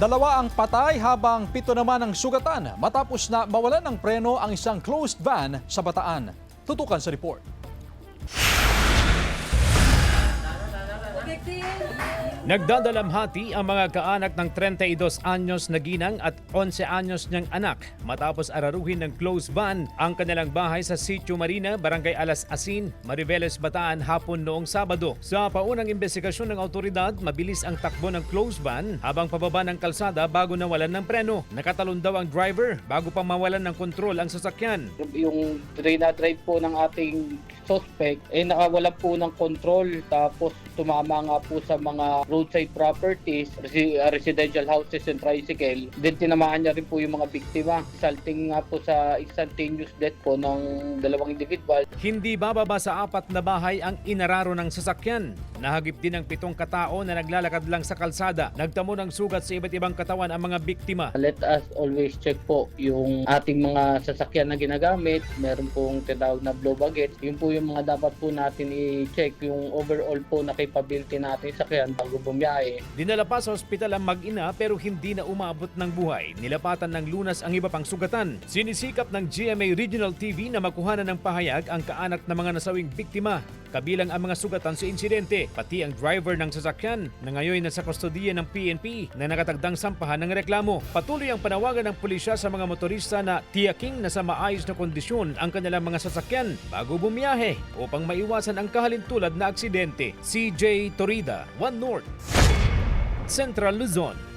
Dalawa ang patay habang 7 naman ang sugatan matapos na mawalan ng preno ang isang closed van sa Bataan. Tutukan sa report. Nagdadalamhati ang mga kaanak ng 32 anyos na ginang at 11 anyos niyang anak matapos araruhin ng closed van ang kanilang bahay sa Sitio Marina, Barangay Alas Asin, Mariveles, Bataan hapon noong Sabado. Sa paunang investigasyon ng autoridad, mabilis ang takbo ng closed van habang pababa ng kalsada bago nawalan ng preno. Nakatalon daw ang driver bago pa mawalan ng kontrol ang sasakyan. Yung drive po ng ating suspect nakawala po ng control, tapos tumama nga po sa mga roadside properties, residential houses and tricycle. Then tinamaan niya rin po yung mga biktima, resulting nga po sa instantaneous death po ng dalawang individual. Hindi bababa sa 4 na bahay ang inararo ng sasakyan. Nahagip din ang 7 katao na naglalakad lang sa kalsada. Nagtamo ng sugat sa iba't ibang katawan ang mga biktima. Let us always check po yung ating mga sasakyan na ginagamit. Meron pong tinatawag na blow baggage. Yun po yung mga dapat po natin i-check, yung overall po na capability natin sa sakyan bago bumiyahe. Dinala pa sa ospital ang mag-ina pero hindi na umabot ng buhay. Nilapatan ng lunas ang iba pang sugatan. Sinisikap ng GMA Regional TV na makuhanan ng pahayag ang kaanak ng mga nasawing biktima. Kabilang ang mga sugatan sa insidente, pati ang driver ng sasakyan na ngayon nasa kustodiya ng PNP na nakatagdang sampahan ng reklamo. Patuloy ang panawagan ng pulisya sa mga motorista na tiyaking nasa maayos na kondisyon ang kanilang mga sasakyan bago bumiyahe upang maiwasan ang kahalintulad na aksidente. CJ Torida, One North, Central Luzon.